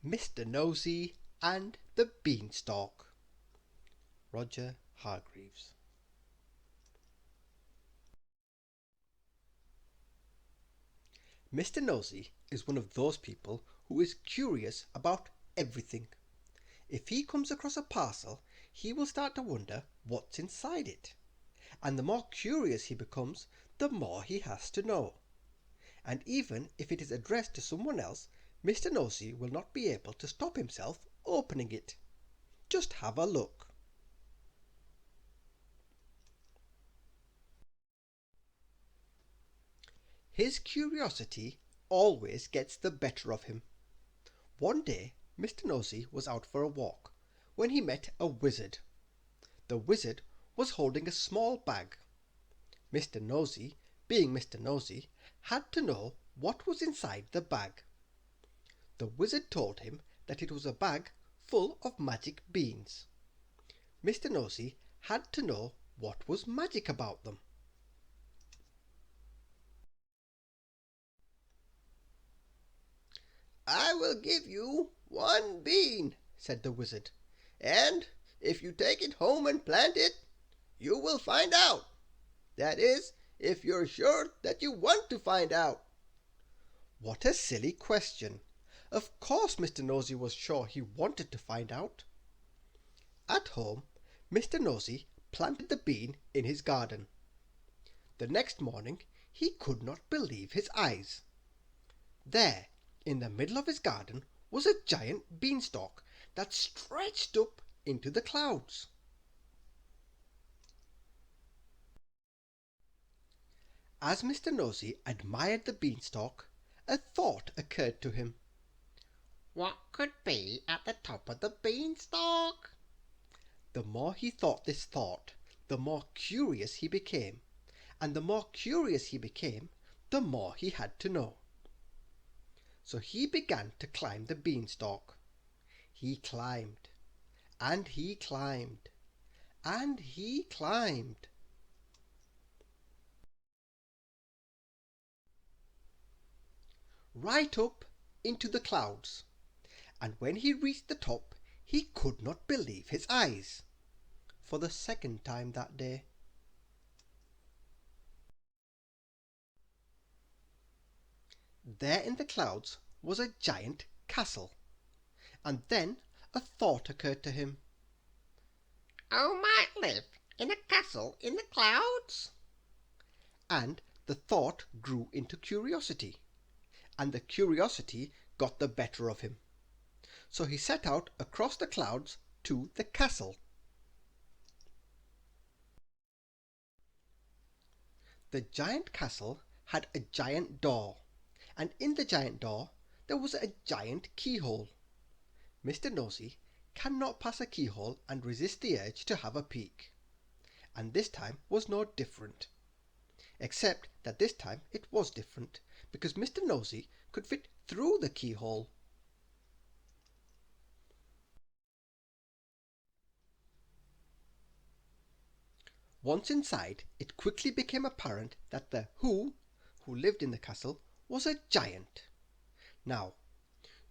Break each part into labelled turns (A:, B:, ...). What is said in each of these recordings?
A: Mr. Nosey and the Beanstalk. Roger Hargreaves. Mr. Nosey is one of those people who is curious about everything. If he comes across a parcel, he will start to wonder what's inside it. And the more curious he becomes, the more he has to know. And even if it is addressed to someone else, Mr. Nosey will not be able to stop himself opening it. Just have a look. His curiosity always gets the better of him. One day Mr. Nosey was out for a walk when he met a wizard. The wizard was holding a small bag. Mr. Nosey, being Mr. Nosey, had to know what was inside the bag. The wizard told him that it was a bag full of magic beans. Mr. Nosey had to know what was magic about them.
B: "I will give you 1 bean," said the wizard, "and if you take it home and plant it, you will find out. That is, if you're sure that you want to find out."
A: What a silly question! Of course Mr. Nosey was sure he wanted to find out. At home, Mr. Nosey planted the bean in his garden. The next morning he could not believe his eyes. There, in the middle of his garden, was a giant beanstalk that stretched up into the clouds. As Mr. Nosey admired the beanstalk, a thought occurred to him.
C: What could be at the top of the beanstalk?
A: The more he thought this thought, the more curious he became, and the more curious he became, the more he had to know. So he began to climb the beanstalk. He climbed, and he climbed, and he climbed. Right up into the clouds, and when he reached the top he could not believe his eyes, for the second time that day. There in the clouds was a giant castle, and then a thought occurred to him.
C: "Oh, might live in a castle in the clouds?"
A: And the thought grew into curiosity, and the curiosity got the better of him. So he set out across the clouds to the castle. The giant castle had a giant door, and in the giant door there was a giant keyhole. Mr. Nosey cannot pass a keyhole and resist the urge to have a peek, and this time was no different. Except that this time it was different, because Mr. Nosey could fit through the keyhole. Once inside, it quickly became apparent that the who lived in the castle was a giant. Now,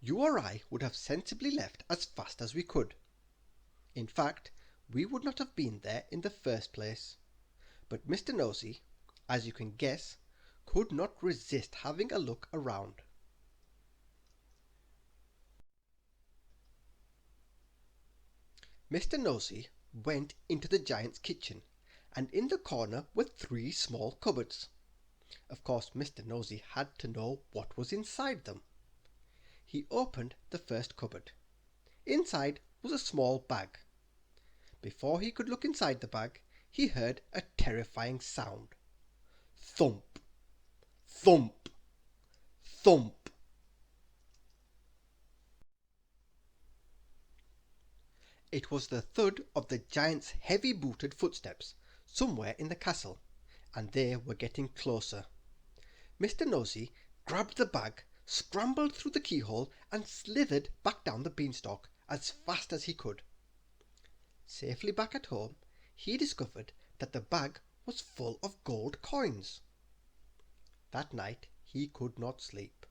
A: you or I would have sensibly left as fast as we could. In fact, we would not have been there in the first place. But Mr. Nosey, as you can guess, could not resist having a look around. Mr. Nosey went into the giant's kitchen, and in the corner were 3 small cupboards. Of course Mr. Nosey had to know what was inside them. He opened the first cupboard. Inside was a small bag. Before he could look inside the bag, he heard a terrifying sound. Thump! Thump! Thump! It was the thud of the giant's heavy-booted footsteps somewhere in the castle, and they were getting closer. Mr. Nosey grabbed the bag, scrambled through the keyhole, and slithered back down the beanstalk as fast as he could. Safely back at home, he discovered that the bag was full of gold coins. That night he could not sleep.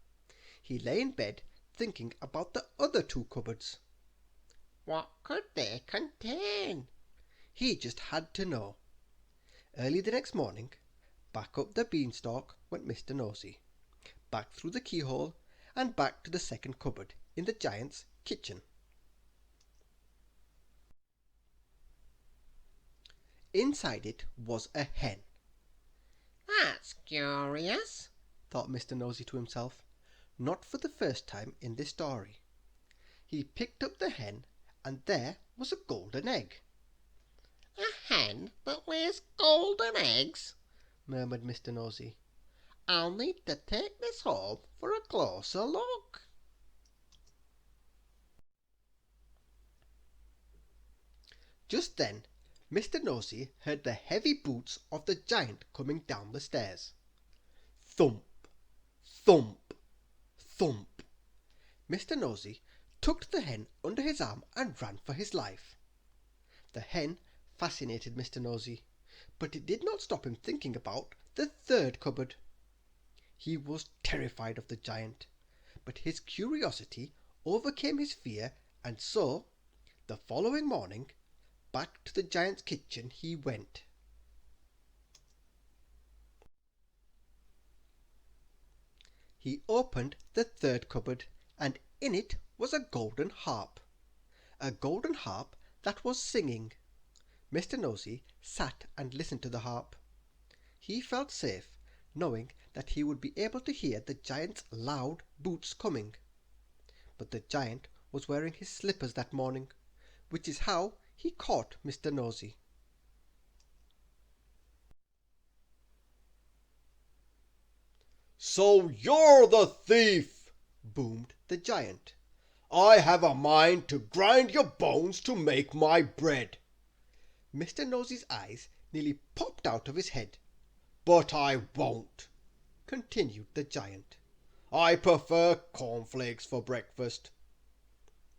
A: He lay in bed thinking about the other two cupboards.
C: What could they contain?
A: He just had to know. Early the next morning, back up the beanstalk went Mr. Nosey, back through the keyhole, and back to the second cupboard in the giant's kitchen. Inside it was a hen.
C: That's curious,
A: Thought Mr. Nosey to himself, not for the first time in this story. He picked up the hen, and there was a golden egg.
C: a hen that lays golden eggs.
A: Murmured Mr. Nosey.
C: I'll need to take this home for a closer look.
A: Just then Mr. Nosey heard the heavy boots of the giant coming down the stairs. Thump, thump, thump. Mr. Nosey tucked the hen under his arm and ran for his life. The hen fascinated Mr. Nosey, but it did not stop him thinking about the third cupboard. He was terrified of the giant, but his curiosity overcame his fear, and so, the following morning, back to the giant's kitchen he went. He opened the third cupboard, and in it was a golden harp. A golden harp that was singing. Mr. Nosey sat and listened to the harp. He felt safe, knowing that he would be able to hear the giant's loud boots coming. But the giant was wearing his slippers that morning, which is how he caught Mr. Nosey.
B: So you're the thief,
A: Boomed the giant.
B: I have a mind to grind your bones to make my bread.
A: Mr. Nosey's eyes nearly popped out of his head.
B: But I won't,
A: Continued the giant.
B: I prefer cornflakes for breakfast.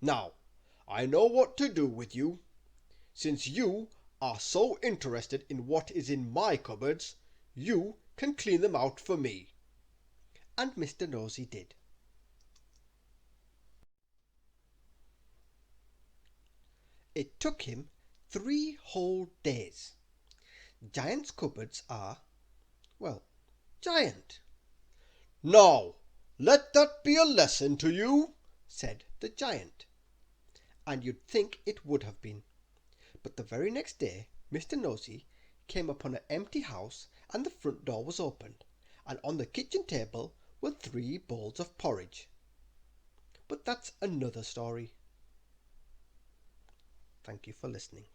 B: Now, I know what to do with you. Since you are so interested in what is in my cupboards, you can clean them out for me.
A: And Mr. Nosey did. It took him 3 whole days. Giant's cupboards are, well, giant.
B: Now, let that be a lesson to you,
A: Said the giant. And you'd think it would have been. But the very next day Mr. Nosey came upon an empty house, and the front door was opened, and on the kitchen table were 3 bowls of porridge. But that's another story. Thank you for listening.